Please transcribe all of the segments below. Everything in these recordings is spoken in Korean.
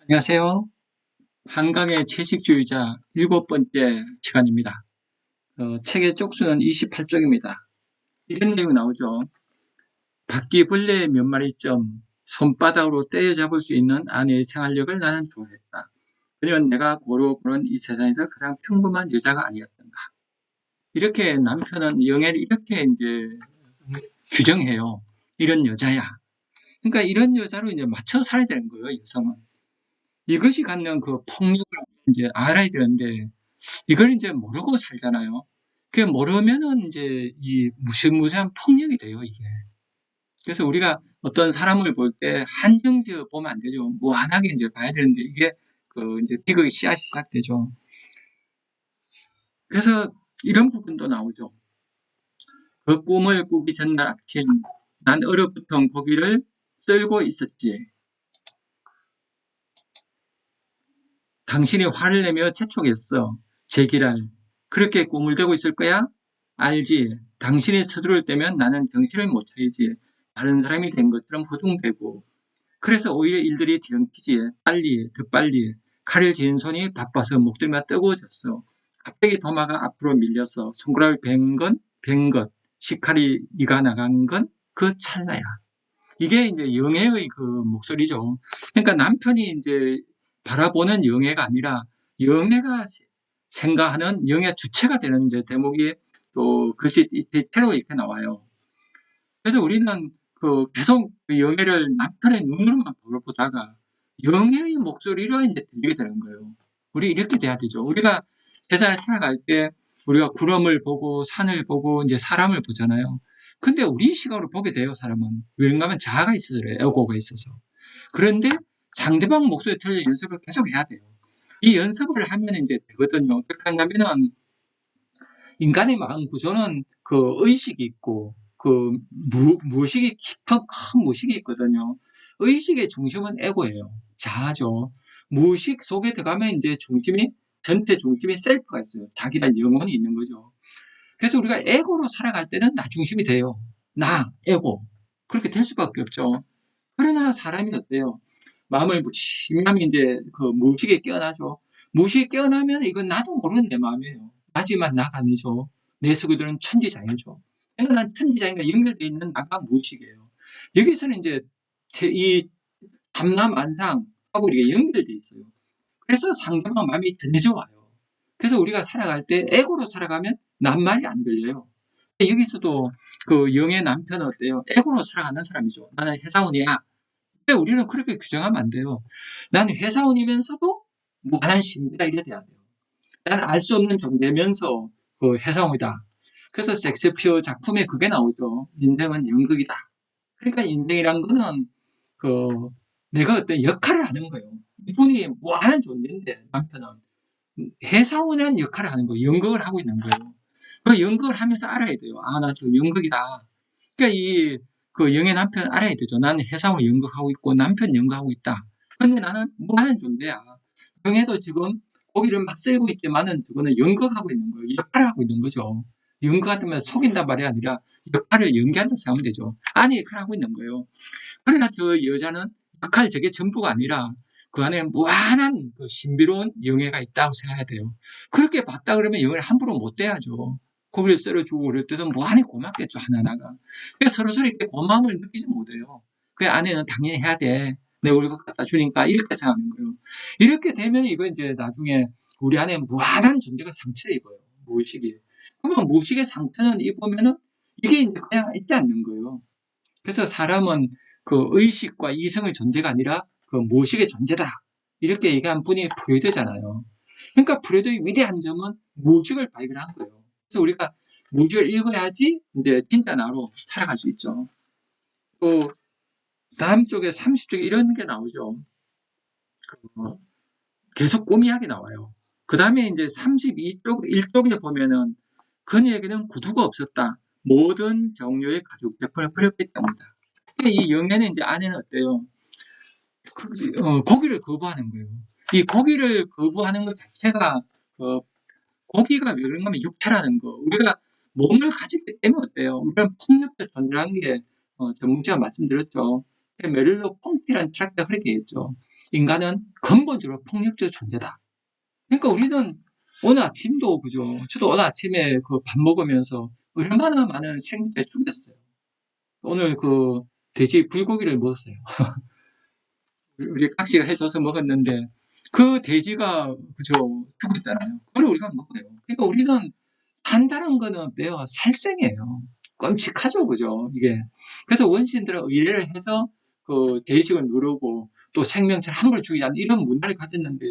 안녕하세요. 한강의 채식주의자 7번째 시간입니다. 책의 쪽수는 28쪽입니다. 이런 내용이 나오죠. 바퀴벌레의 몇 마리쯤 손바닥으로 때려잡을 수 있는 아내의 생활력을 나는 좋아했다. 그녀는 내가 고르고는 이 세상에서 가장 평범한 여자가 아니었던가. 이렇게 남편은 영애를 이렇게 이제 규정해요. 이런 여자야. 그러니까 이런 여자로 이제 맞춰 살아야 되는 거예요, 여성은. 이것이 갖는 그 폭력을 이제 알아야 되는데, 이걸 이제 모르고 살잖아요. 그게 모르면은 이제 이 무시무시한 폭력이 돼요, 이게. 그래서 우리가 어떤 사람을 볼 때 한정지어 보면 안 되죠. 무한하게 이제 봐야 되는데, 이게 그 이제 비극의 씨앗이 시작되죠. 그래서 이런 부분도 나오죠. 그 꿈을 꾸기 전날 아침, 난 얼어붙은 고기를 썰고 있었지. 당신이 화를 내며 재촉했어. 제기랄. 그렇게 꿈을 대고 있을 거야? 알지. 당신이 서두를 때면 나는 정신을 못 차리지. 다른 사람이 된 것처럼 허둥대고. 그래서 오히려 일들이 뒤엉키지. 빨리, 더 빨리. 칼을 쥐는 손이 바빠서 목덜미가 뜨거워졌어. 갑자기 도마가 앞으로 밀려서 손가락을 벤 것. 식칼이 이가 나간 건 그 찰나야. 이게 이제 영애의 그 목소리죠. 그러니까 남편이 이제 바라보는 영애가 아니라 영애가 생각하는 영애 주체가 되는 이제 대목이 또 글씨 대체로 이렇게 나와요. 그래서 우리는 그 계속 그 영애를 남편의 눈으로만 보다가 영애의 목소리로 이제 들리게 되는 거예요. 우리 이렇게 돼야 되죠. 우리가 세상을 살아갈 때 우리가 구름을 보고 산을 보고 이제 사람을 보잖아요. 근데 우리 시각으로 보게 돼요, 사람은. 왜냐하면 자아가 있어서 그래요, 에고가 있어서. 그런데 상대방 목소리 들을 연습을 계속 해야 돼요. 이 연습을 하면 이제 되거든요. 어떻게 하냐면은 인간의 마음 구조는 그 의식이 있고 그 무의식이 깊은 큰 무의식이 있거든요. 의식의 중심은 에고예요. 자아죠. 무의식 속에 들어가면 이제 중심이 전체 중심이 셀프가 있어요. 자기란 영혼이 있는 거죠. 그래서 우리가 에고로 살아갈 때는 나 중심이 돼요. 나, 에고. 그렇게 될 수밖에 없죠. 그러나 사람이 어때요? 마음을 무심하면 이제 그 무의식에 깨어나죠. 무의식에 깨어나면 이건 나도 모르는 내 마음이에요. 나지만 나가 아니죠. 내 속에 들은 천지자연이죠. 그러니까 난 천지자연과 연결되어 있는 나가 무의식이에요. 여기서는 이제 이 삼라만상하고 이게 연결되어 있어요. 그래서 상대방 마음이 든해져 와요. 그래서 우리가 살아갈 때 에고로 살아가면 낱말이 안 들려요. 여기서도 그 영의 남편은 어때요? 에고로 살아가는 사람이죠. 나는 회사원이야. 근데 우리는 그렇게 규정하면 안 돼요. 나는 회사원이면서도 무한한 신비다 이래야 돼요. 나는 알 수 없는 존재면서 그 회사원이다. 그래서 섹스피어 작품에 그게 나오죠. 인생은 연극이다. 그러니까 인생이란 거는 그 내가 어떤 역할을 하는 거예요. 이분이 무한한 존재인데 남편은 회사원이라는 역할을 하는 거예요. 연극을 하고 있는 거예요. 그 연극을 하면서 알아야 돼요. 아, 나 지금 연극이다. 그러니까 그 영의 남편 알아야 되죠. 나는 회사원 연극하고 있고 남편 연극하고 있다. 근데 나는 무한한 존재야. 영애도 지금 고기를 막 썰고 있지만은 그거는 연극하고 있는 거예요. 역할을 하고 있는 거죠. 연극 같으면 속인단 말이 아니라 역할을 연기한다고 생각하면 되죠. 안에 역할을 하고 있는 거예요. 그러나 저 여자는 역할 저게 전부가 아니라 그 안에 무한한 그 신비로운 영예가 있다고 생각해야 돼요. 그렇게 봤다 그러면 영예를 함부로 못 대야죠. 고기를 썰어주고 그럴 때도 무한히 고맙겠죠, 하나하나가. 그래서 서로서로 이렇게 고마움을 느끼지 못해요. 그 아내는 당연히 해야 돼. 내 월급 갖다 주니까 이렇게 생각하는 거예요. 이렇게 되면 이거 이제 나중에 우리 안에 무한한 존재가 상처를 입어요. 무의식이. 그러면 무의식의 상처는 입으면은 이게 이제 그냥 있지 않는 거예요. 그래서 사람은 그 의식과 이성의 존재가 아니라 그 무의식의 존재다. 이렇게 얘기한 분이 프로이드잖아요. 그러니까 프로이드의 위대한 점은 무의식을 발견한 거예요. 그래서 우리가 무의식을 읽어야지 이제 진짜 나로 살아갈 수 있죠. 또 다음 쪽에 30쪽에 이런 게 나오죠. 계속 꿈 이야기 나와요. 그 다음에 이제 32쪽, 1쪽에 보면은 그녀에게는 구두가 없었다. 모든 종류의 가죽 제품을 버렸기 때문이다. 이 영애는 이제 아내는 어때요? 고기를 거부하는 거예요. 이 고기를 거부하는 것 자체가 고기가 왜 그런가 하면 육체라는 거. 우리가 몸을 가지기 때문에 어때요? 우리는 폭력적 존재라는 게 전문가가 말씀드렸죠. 메릴로 퐁티라는 철학자가 그렇게 했죠. 인간은 근본적으로 폭력적 존재다. 그러니까 우리는 오늘 아침도 그죠. 저도 오늘 아침에 그 밥 먹으면서 얼마나 많은 생물을 죽였어요. 오늘 그 돼지 불고기를 먹었어요. 우리 각시가 해줘서 먹었는데 그 돼지가 그죠 죽었잖아요. 그걸 우리가 먹어요. 그러니까 우리는 산다는 거는 어때요? 살생이에요. 끔찍하죠, 그죠? 이게. 그래서 원시인들은 의뢰를 해서 그 대의식을 누르고 또 생명체를 함부로 죽이지 않는 이런 문화를 가졌는데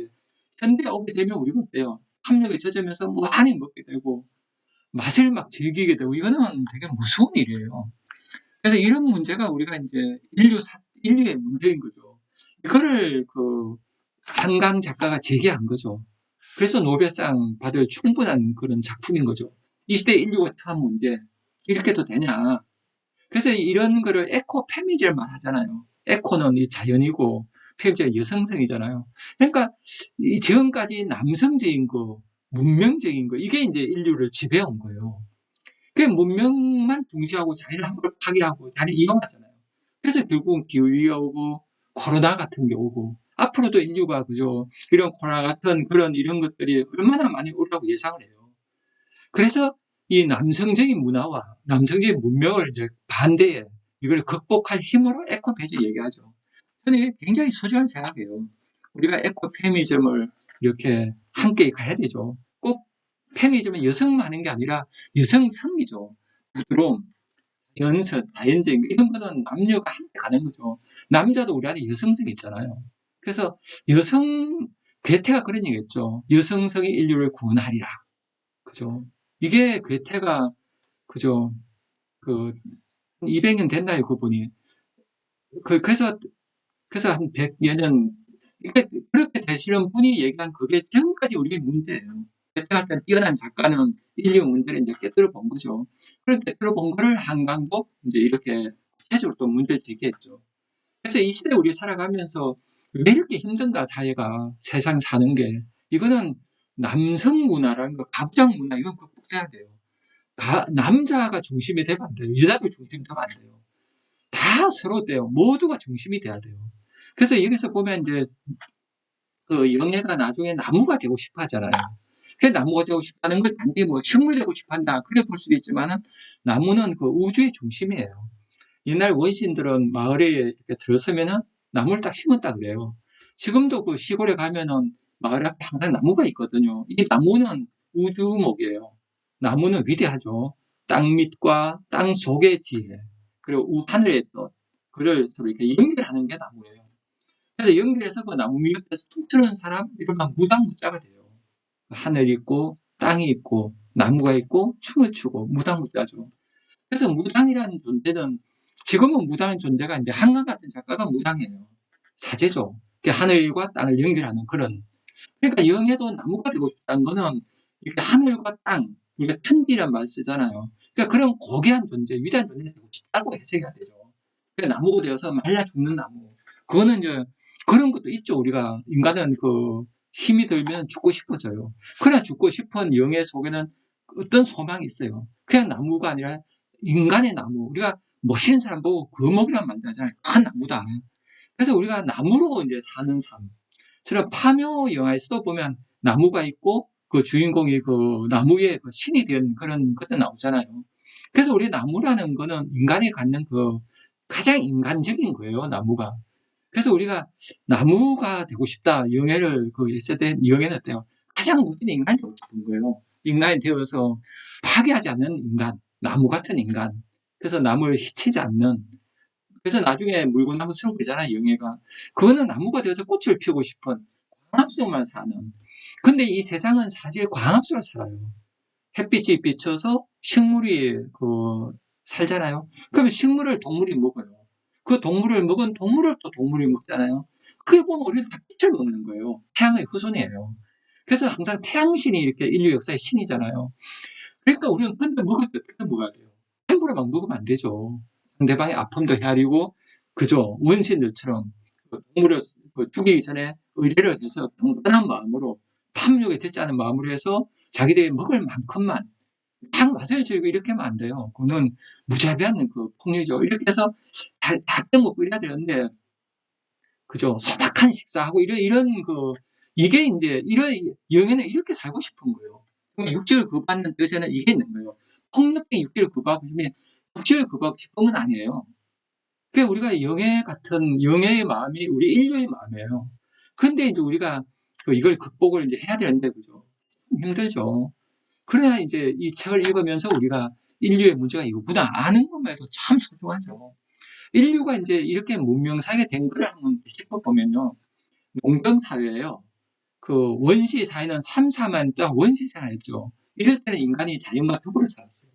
현대에 오게 되면 우리가 어때요? 탐욕에 젖으면서 무한히 먹게 되고 맛을 막 즐기게 되고 이거는 되게 무서운 일이에요. 그래서 이런 문제가 우리가 이제 인류의 문제인 거죠. 이거를 그 한강 작가가 제기한 거죠. 그래서 노벨상 받을 충분한 그런 작품인 거죠. 이 시대 인류가 처한 문제 이렇게도 되냐? 그래서 이런 거를 에코 페미니즘을 말하잖아요. 에코는 이 자연이고 페미니즘은 여성성이잖아요. 그러니까 이 지금까지 남성적인 거, 문명적인 거 이게 이제 인류를 지배한 거예요. 그 문명만 중시하고 자기를 함부로 파괴하고 자기를 이용하잖아요. 그래서 결국 기후위기가 오고 코로나 같은 게 오고 앞으로도 인류가 그죠 이런 코로나 같은 그런 이런 것들이 얼마나 많이 오라고 예상을 해요. 그래서 이 남성적인 문화와 남성적인 문명을 이제 반대해 이걸 극복할 힘으로 에코페미니즘 얘기하죠. 저는 이게 굉장히 소중한 생각이에요. 우리가 에코페미니즘을 이렇게 함께 가야 되죠. 꼭 페미니즘은 여성만 하는 게 아니라 여성성이죠. 부드러움, 연습, 자연적인 이런 거는 남녀가 함께 가는 거죠. 남자도 우리 안에 여성성이 있잖아요. 그래서 여성 괴테가 그런 얘기했죠. 여성성이 인류를 구원하리라. 그죠? 이게 괴테가 그죠? 그 200년 됐나요, 그분이? 그래서 한 100여 년 이게 그렇게 되시는 분이 얘기한 그게 지금까지 우리의 문제예요. 괴테 같은 뛰어난 작가는 인류 문제를 이제 깨뜨려 본 거죠. 그런 깨뜨려 본 거를 한강도 이제 이렇게 구체적으로 또 문제를 제기했죠. 그래서 이 시대에 우리 살아가면서 왜 이렇게 힘든가 사회가 세상 사는 게 이거는 남성 문화라는 거, 가부장 문화 이건 극복해야 돼요. 남자가 중심이 되면 안 돼요. 여자도 중심이 되면 안 돼요. 다 서로 돼요. 모두가 중심이 돼야 돼요. 그래서 여기서 보면 이제 그 영애가 나중에 나무가 되고 싶어 하잖아요. 그 나무가 되고 싶다는 걸 단지 뭐 식물 되고 싶어 한다. 그래 볼 수도 있지만은 나무는 그 우주의 중심이에요. 옛날 원시인들은 마을에 이렇게 들어서면은 나무를 딱 심었다 그래요. 지금도 그 시골에 가면은 마을 앞에 항상 나무가 있거든요. 이 나무는 우주목이에요. 나무는 위대하죠. 땅밑과 땅 속의 지혜, 그리고 하늘의 뜻, 그를 서로 이렇게 연결하는 게 나무예요. 그래서 연결해서 그 나무 밑에서 춤추는 사람, 이른바 무당무자가 돼요. 하늘이 있고, 땅이 있고, 나무가 있고, 춤을 추고, 무당무자죠. 그래서 무당이라는 존재는 지금은 무당인 존재가 이제 한강 같은 작가가 무당이에요. 사제죠. 하늘과 땅을 연결하는 그런. 그러니까 영해도 나무가 되고 싶다는 거는 이렇게 하늘과 땅, 우리가 천지란 말 쓰잖아요. 그러니까 그런 고귀한 존재, 위대한 존재 되고 싶다고 해석해야 되죠. 그러니까 나무가 되어서 말라 죽는 나무. 그거는 이제 그런 것도 있죠. 우리가 인간은 그 힘이 들면 죽고 싶어져요. 그러나 죽고 싶은 영의 속에는 어떤 소망이 있어요. 그냥 나무가 아니라 인간의 나무. 우리가 멋있는 사람 보고 거목이란 말 하잖아요. 큰 나무다. 그래서 우리가 나무로 이제 사는 삶. 저는 파묘 영화에서도 보면 나무가 있고 그 주인공이 그 나무에 그 신이 된 그런 것도 나오잖아요. 그래서 우리 나무라는 거는 인간이 갖는 그 가장 인간적인 거예요, 나무가. 그래서 우리가 나무가 되고 싶다. 영예를 그 했을 때 영예는 어때요? 가장 모든 인간이 되고 싶은 거예요. 인간이 되어서 파괴하지 않는 인간, 나무 같은 인간. 그래서 나무를 해치지 않는. 그래서 나중에 물고나무처럼 그러잖아요, 영예가. 그거는 나무가 되어서 꽃을 피우고 싶은 광합 속만 사는. 근데 이 세상은 사실 광합 속을 살아요. 햇빛이 비쳐서 식물이 그 살잖아요. 그러면 식물을 동물이 먹어요. 그 동물을 먹은 동물을 또 동물이 먹잖아요. 그게 보면 우리는 다 빛을 먹는 거예요. 태양의 후손이에요. 그래서 항상 태양신이 이렇게 인류 역사의 신이잖아요. 그러니까 우리는 근데 먹을 때 어떻게 먹어야 돼요? 함부로 막 먹으면 안 되죠. 상대방의 아픔도 헤아리고, 그죠? 원신들처럼 그 동물을 죽이기 전에 의뢰를 해서 경건한 마음으로 탐욕에 젖지 않은 마음으로 해서 자기들이 먹을 만큼만 딱 맛을 즐기고 이렇게 하면 안 돼요. 그거는 무자비한 그 폭력이죠. 이렇게 해서 다 먹고 이래야 되는데 그죠? 소박한 식사하고 이런 이게 이제 영에는 이렇게 살고 싶은 거예요. 육체를 구박하는 뜻에는 이게 있는 거예요. 폭력된 육체를 구박하고 싶으면 육체를 구박하고 싶은 건 아니에요. 그게 우리가 영의 마음이 우리 인류의 마음이에요. 그런데 이제 우리가 이걸 극복을 이제 해야 되는데, 그죠? 힘들죠. 그래야 이제 이 책을 읽으면서 우리가 인류의 문제가 이거구나 아는 것만 해도 참 소중하죠. 인류가 이제 이렇게 문명사회가 된 거를 한번 짚어보면요. 농경사회예요. 원시 사회는 3, 4만 동안 원시 생활했죠. 이럴 때는 인간이 자연과 더불어 살았어요.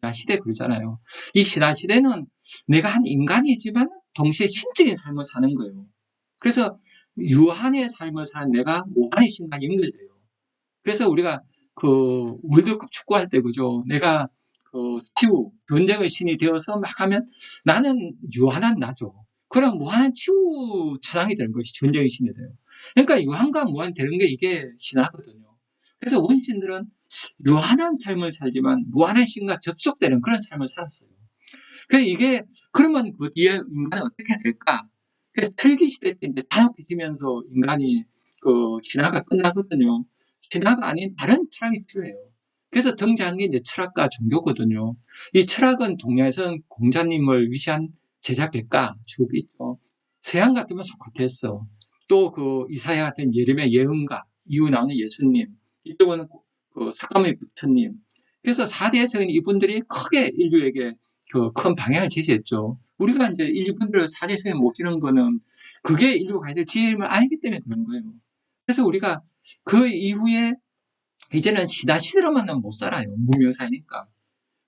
신화시대 그러잖아요. 이 신화시대는 내가 한 인간이지만 동시에 신적인 삶을 사는 거예요. 그래서 유한의 삶을 사는 내가 무한의 신과 연결돼요. 그래서 우리가 월드컵 축구할 때, 그죠? 내가 치유, 전쟁의 신이 되어서 막 하면 나는 유한한 나죠. 그럼 무한한 치유 처장이 되는 것이 전쟁의 신이 돼요. 그러니까 유한과 무한 되는 게 이게 신화거든요. 그래서 원신들은 유한한 삶을 살지만 무한한 신과 접속되는 그런 삶을 살았어요. 그러면 그 뒤에 인간은 어떻게 될까? 철기 시대 때 이제 단혹해지면서 인간이 신화가 끝나거든요. 신화가 아닌 다른 철학이 필요해요. 그래서 등장한 게 이제 철학과 종교거든요. 이 철학은 동양에서는 공자님을 위시한 제자 백가 쭉 있죠. 서양 같으면 소크라테스, 또 이사야 같은 예레미야 예언가, 이후 나오는 예수님, 이쪽은 석가모니 부처님. 그래서 4대 해석인 이분들이 크게 인류에게 큰 방향을 제시했죠. 우리가 이제 이분들을 4대 해석에 모시는 거는 그게 인류가 가야 될 지혜임을 알기 때문에 그런 거예요. 그래서 우리가 그 이후에 이제는 시대로만은 못 살아요. 문명사회니까.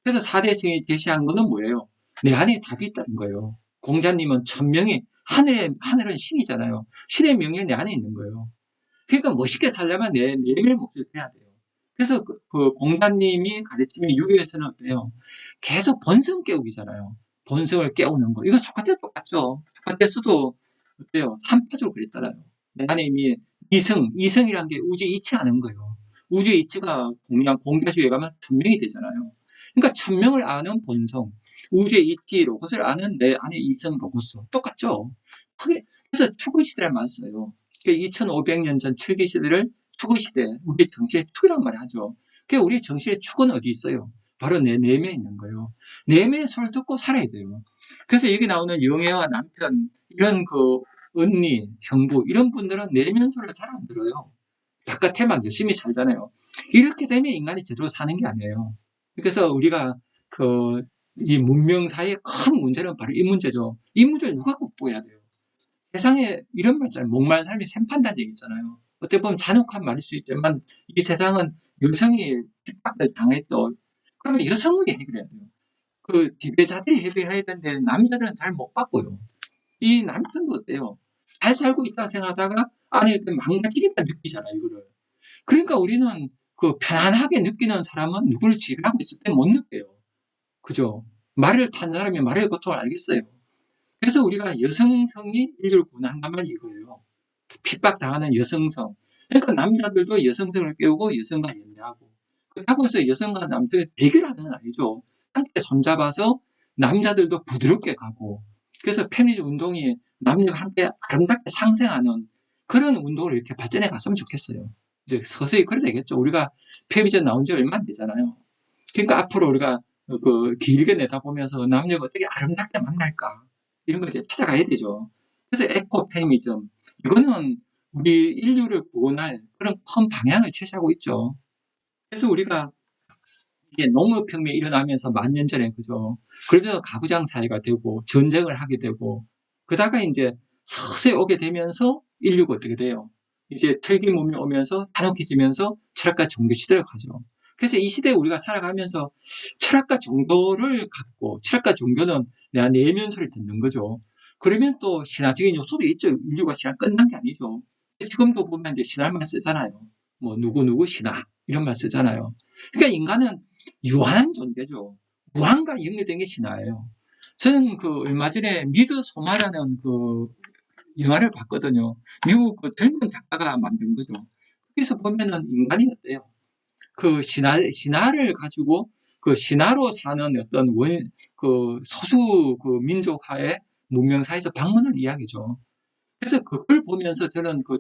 그래서 4대 해석이 제시한 거는 뭐예요? 내 안에 답이 있다는 거예요. 공자님은 천명이 하늘은 신이잖아요. 신의 명예가 내 안에 있는 거예요. 그러니까 멋있게 살려면 내 내면의 몫을 해야 돼요. 그래서 공자님이 가르치는 유교에서는 어때요? 계속 본성 깨우기잖아요. 본성을 깨우는 거. 이거 소크라테스 똑같죠. 소크라테스도 어때요? 삼파적으로 그랬잖아요. 내 안에 이미 이성이란 게 우주의 이치하는 거예요. 우주의 이치가 공자주의에 가면 천명이 되잖아요. 그러니까 천명을 아는 본성, 우주의 이치 로봇을 아는 내 안의 이성 로봇 똑같죠. 그래서 추구시대를 많이 써요. 2500년 전 철기시대를 추구시대, 우리 정신의 축이란 말을 하죠. 우리 정신의 축은 어디 있어요? 바로 내 내면에 있는 거예요. 내면의 소리를 듣고 살아야 돼요. 그래서 여기 나오는 영애와 남편, 이런 언니, 형부, 이런 분들은 내면 소리를 잘 안 들어요. 바깥에 막 열심히 살잖아요. 이렇게 되면 인간이 제대로 사는 게 아니에요. 그래서 우리가 이 문명사회의 큰 문제는 바로 이 문제죠. 이 문제를 누가 극복해야 돼요? 세상에 이런 말 있잖아요. 목마른 삶이 샘판다는 얘기 있잖아요. 어떻게 보면 잔혹한 말일 수 있지만 이 세상은 여성이 핍박을 당했죠. 그러면 여성이 해결해야 돼요. 지배자들이 해결해야 되는데 남자들은 잘 못 바꿔요. 이 남편도 어때요? 잘 살고 있다 생각하다가 아내 망가지니까 느끼잖아요, 이거를. 그러니까 우리는 편안하게 느끼는 사람은 누구를 지배하고 있을 때 못 느껴요. 그죠? 말을 탄 사람이 말의 고통을 알겠어요. 그래서 우리가 여성성이 인류를 구원한단 말이 이거예요. 핍박당하는 여성성. 그러니까 남자들도 여성성을 깨우고 여성과 연대하고. 그렇다고 해서 여성과 남자들이 대결하는 건 아니죠. 함께 손잡아서 남자들도 부드럽게 가고. 그래서 페미니즘 운동이 남녀가 함께 아름답게 상생하는 그런 운동을 이렇게 발전해 갔으면 좋겠어요. 이제 서서히 그래 되겠죠. 우리가 페미니즘 나온 지 얼마 안 되잖아요. 그러니까 앞으로 우리가 길게 내다보면서 남녀가 어떻게 아름답게 만날까. 이런 걸 이제 찾아가야 되죠. 그래서 에코페미니즘. 이거는 우리 인류를 구원할 그런 큰 방향을 제시하고 있죠. 그래서 우리가 이게 농업혁명이 일어나면서 만 년 전에, 그죠? 그러면서 가부장 사회가 되고, 전쟁을 하게 되고, 그러다가 이제 서서히 오게 되면서 인류가 어떻게 돼요? 이제 철기 문명이 오면서 단혹해지면서 철학과 종교 시대를 가죠. 그래서 이 시대에 우리가 살아가면서 철학과 종교를 갖고, 철학과 종교는 내가 내면 소리를 듣는 거죠. 그러면 또 신화적인 요소도 있죠. 인류가 신화 끝난 게 아니죠. 지금도 보면 이제 신화만 쓰잖아요. 뭐 누구누구 신화 이런 말 쓰잖아요. 그러니까 인간은 유한한 존재죠. 무한과 연결된 게 신화예요. 저는 얼마 전에 미드 소마라는 영화를 봤거든요. 미국 젊은 작가가 만든 거죠. 거기서 보면은 인간이 어때요? 신화를 가지고 신화로 사는 어떤 소수 민족화의 문명사에서 방문한 이야기죠. 그래서 그걸 보면서 저는 그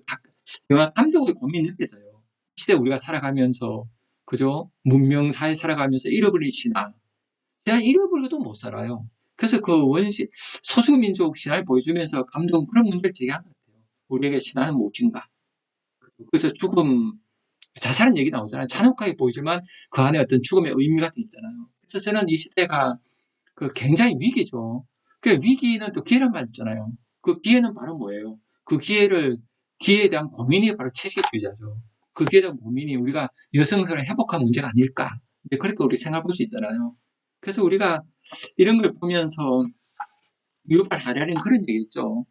영화 감독의 고민이 느껴져요. 시대 우리가 살아가면서, 그죠? 문명사회 살아가면서 잃어버린 신화. 그냥 잃어버려도 못 살아요. 그래서 그 소수민족 신화를 보여주면서 감독은 그런 문제를 제기한 것 같아요. 우리에게 신화는 무엇인가? 그래서 죽음, 자살한 얘기 나오잖아요. 잔혹하게 보이지만 그 안에 어떤 죽음의 의미 같은 게 있잖아요. 그래서 저는 이 시대가 굉장히 위기죠. 그 위기는 또 기회란 말 있잖아요. 그 기회는 바로 뭐예요? 기회에 대한 고민이 바로 채식주의자죠. 그 기회에 대한 고민이 우리가 여성성을 회복한 문제가 아닐까. 그렇게 우리 생각해 볼 수 있잖아요. 그래서 우리가 이런 걸 보면서 유발 하라는 그런 얘기했죠.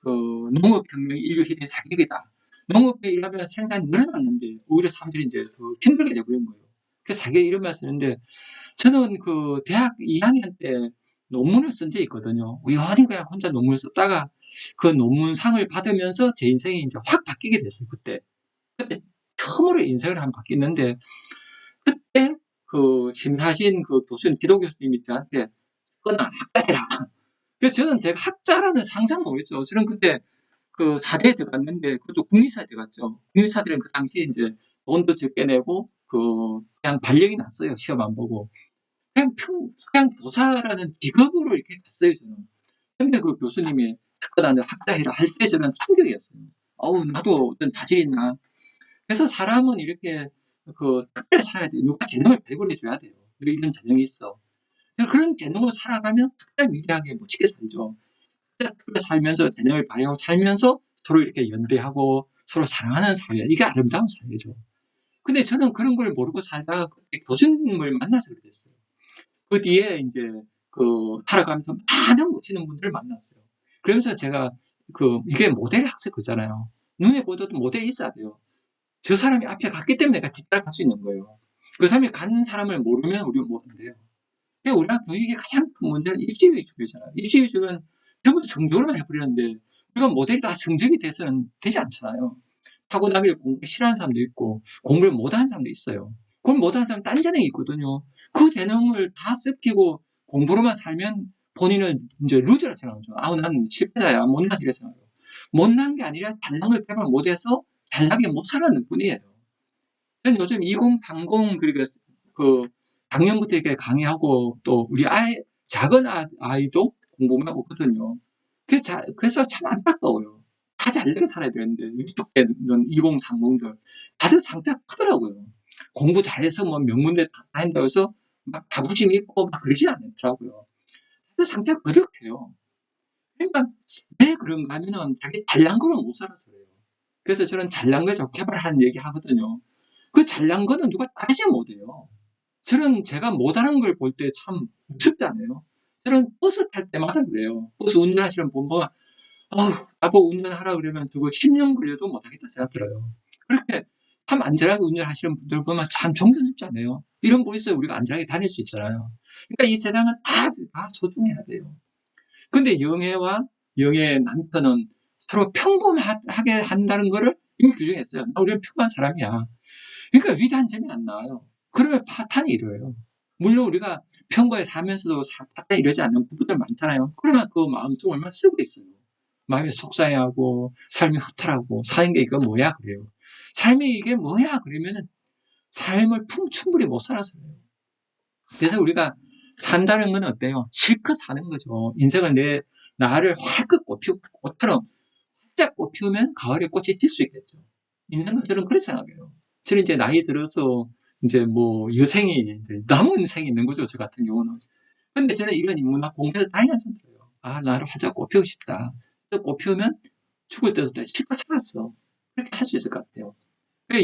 농업혁명 인류 희대의 사격이다. 농업에 일하면 생산이 늘어났는데 오히려 사람들이 이제 힘들게 되버린 거예요. 그래서 사격이 이런 말 쓰는데 저는 대학 2학년 때 논문을 쓴 적이 있거든요. 우연히 그냥 혼자 논문을 썼다가 그 논문상을 받으면서 제 인생이 이제 확 바뀌게 됐어요, 그때. 그때 처음으로 인생을 한번 바뀌었는데, 그때 심사하신 교수님, 기도 교수님이 저한테 꺼나 학자해라. 그래서 저는 제가 학자라는 상상 못했죠. 저는 그때 자대에 들어갔는데, 그것도 국립사에 들어갔죠. 국립사들은 그 당시에 이제 돈도 적게 내고, 그냥 발령이 났어요. 시험 안 보고. 그냥 교사라는 직업으로 이렇게 갔어요, 저는. 근데 그 교수님이 특별한 학자회라 할 때 저는 충격이었어요. 나도 어떤 자질이 있나. 그래서 사람은 이렇게 특별히 살아야 돼요. 누가 재능을 발굴해 줘야 돼요. 이런 재능이 있어. 그런 재능으로 살아가면 특별 위대하게 멋지게 살죠. 특별히 살면서 재능을 발휘하고 살면서 서로 이렇게 연대하고 서로 사랑하는 사회. 이게 아름다운 사회죠. 근데 저는 그런 걸 모르고 살다가 교수님을 만나서 그랬어요. 그 뒤에 이제 살아가면서 많은 멋있는 분들을 만났어요. 그러면서 제가 이게 모델 학습 그잖아요. 눈에 보여도 모델이 있어야 돼요. 저 사람이 앞에 갔기 때문에 내가 뒤따라갈 수 있는 거예요. 그 사람이 간 사람을 모르면 우리는 못한대요. 우리가 교육의 가장 큰 문제는 입시 위주잖아요. 입시 위주는 전부 성적으로만 해버리는데 우리가 모델이 다 성적이 돼서는 되지 않잖아요. 타고나기를 공부 싫어하는 사람도 있고 공부를 못하는 사람도 있어요. 그걸 못하는 사람은 딴 재능이 있거든요. 그 재능을 다 썩히고 공부로만 살면 본인은 이제 루저라 생각하죠. 나는 실패자야. 못나서 이래 생각해요. 못난 게 아니라 잘난 걸 못해서 잘나게 못 살았는 뿐이에요. 저는 요즘 2030 그리고 작년부터 이렇게 강의하고 또 우리 작은 아이도 공부만 하고 있거든요. 그래서 참 안타까워요. 다 잘나게 살아야 되는데 위쪽 때는 2030들 다들 상태가 크더라고요. 공부 잘해서 뭐 명문대 다 한다고 해서 막 자부심 있고 막 그러지 않더라고요. 다들 상태가 거덕해요. 그러니까 왜 그런가 하면은 자기 잘난 거는 못 살아서 그래요. 그래서 저는 잘난 걸 자꾸 개발하는 얘기 하거든요. 그 잘난 거는 누가 따지지 못해요. 저는 제가 못하는 걸 볼 때 참 무섭잖아요. 저는 버스 탈 때마다 그래요. 버스 운전하시는 분 보면 나보고 운전하라 그러면 두고 10년 걸려도 못하겠다 생각 들어요. 그렇게 참 안전하게 운전하시는 분들 보면 참 존경스럽지 않아요? 이런 분 있어야 우리가 안전하게 다닐 수 있잖아요. 그러니까 이 세상은 다 소중해야 돼요. 근데 영애와 영애의 남편은 서로 평범하게 한다는 거를 이미 규정했어요. 우리는 평범한 사람이야. 그러니까 위대한 점이 안 나와요. 그러면 파탄이 이루어요. 물론 우리가 평범하게 살면서도 파탄이 이러지 않는 부분들 많잖아요. 그러면 그 마음 좀 얼마나 쓰고 있어요. 마음이 속상해하고 삶이 허탈하고 사는 게 이거 뭐야 그래요. 삶이 이게 뭐야 그러면은 삶을 충분히 못 살아서 그래요. 그래서 우리가 산다는 건 어때요? 실컷 사는 거죠. 인생은 나를 활끗 꽃피우고 꽃처럼 활짝 꽃피우면 가을에 꽃이 질 수 있겠죠. 인생은 저는 그렇게 생각해요. 저는 이제 나이 들어서 이제 여생이 이제 남은 생이 있는 거죠. 저 같은 경우는. 근데 저는 이런 인문학 공부해서 다니면서 들어요. 나를 활짝 꽃피우고 싶다. 또 꽃피우면 죽을 때도 실컷 살았어. 그렇게 할 수 있을 것 같아요.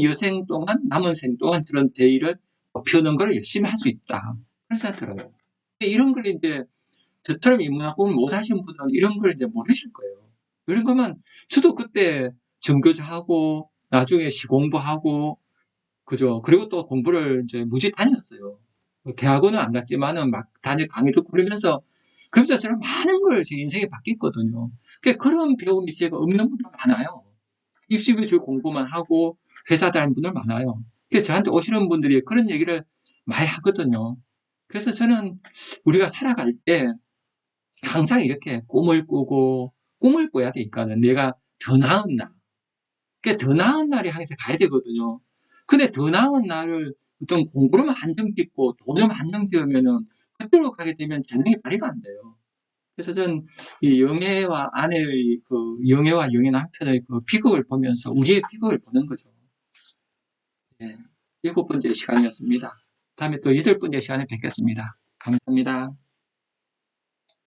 여생 동안, 남은 생 동안 그런 대의를 꽃피우는 걸 열심히 할 수 있다. 그런 생각 들어요. 이런 걸 이제 저처럼 인문학 공부를 못 하신 분은 이런 걸 이제 모르실 거예요. 이런 거면 저도 그때 전교조하고 나중에 시공부하고 그죠. 그리고 또 공부를 이제 무지 다녔어요. 대학원은 안 갔지만은 막 강의 듣고 그러면서 저는 많은 걸 제 인생에 바뀌었거든요. 그런 배움이 제가 없는 분들 많아요. 입시 위주 공부만 하고 회사 다니는 분들 많아요. 저한테 오시는 분들이 그런 얘기를 많이 하거든요. 그래서 저는 우리가 살아갈 때 항상 이렇게 꿈을 꾸고 꿈을 꿔야 되니까는 내가 더 나은 날. 그러니까 더 나은 날이 항상 가야 되거든요. 근데 더 나은 날을 어떤 공부로만 한정 짓고 돈으로만 한정 지으면은 그쪽으로 가게 되면 재능이 발휘가 안 돼요. 그래서 전 이 영애와 아내의 영애와 영애 남편의 비극을 보면서 우리의 비극을 보는 거죠. 네. 7번째 시간이었습니다. 다음에 또 8번째 시간에 뵙겠습니다. 감사합니다.